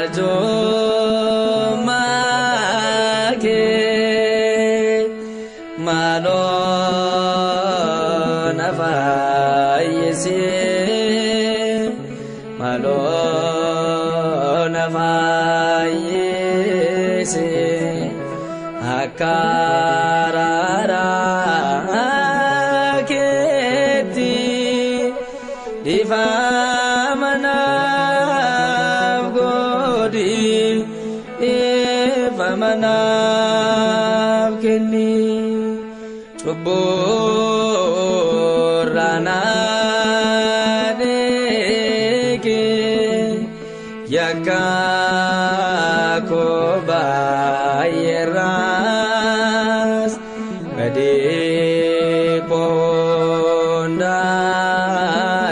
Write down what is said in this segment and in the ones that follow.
Akarjo make malon afayese malon afayese akarara keti Divamanav godi Divamanav keni Chuburana deke Yakakobayeras Bade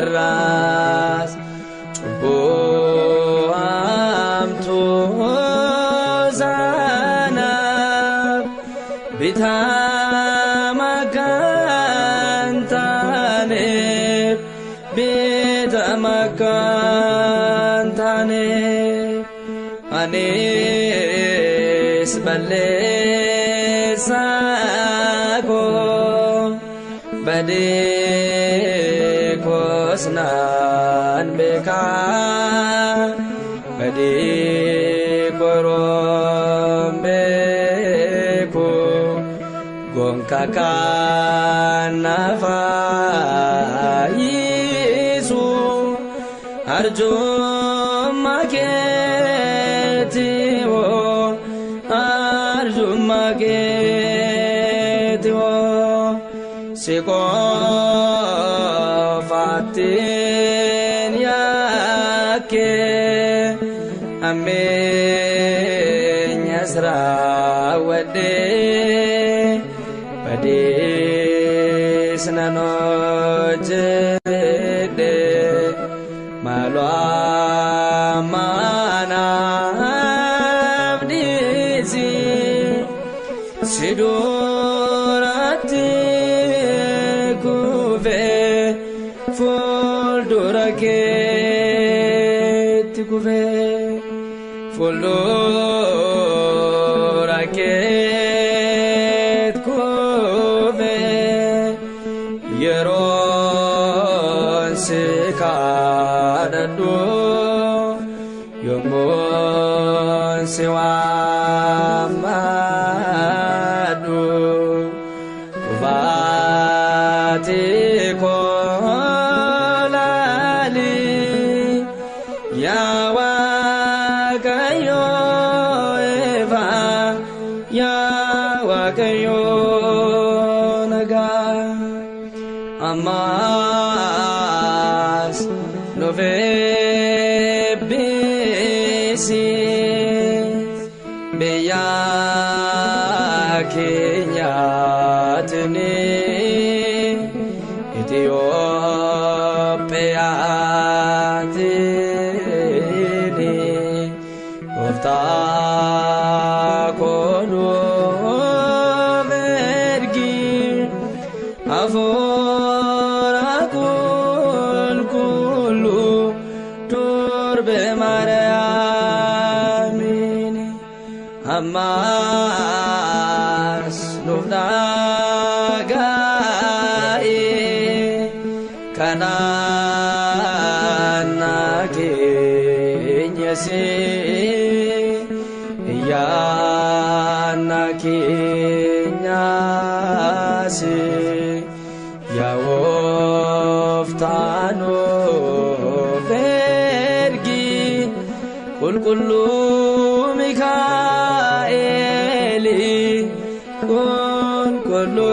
pondaras Chubuam tuzanab Bitamakantaneb Bitamakantaneb Anis balesako Bade kosnan beka Bade korom beku Gongkakan nafaisu Arjum maketiwo Arjum maketiwo Sikofatin yake Amin yasra wade Bade senanojede Malwa mana abdisi Sidurati kuve Fulduraket kuve Fulduraket kuve Yeron sikadadu Yomun siwamadu Kuvati kolali Yawakayo eva Yawakayo naga Amas novebisi Beya kenyatni Ethiopia tini Ufta kono mergi Afora kulu turbe mariamini Hamas nufnagai Kanana kenyasi Yana kenyasi Ya woftano vergi Kullu Mikaeli Kullu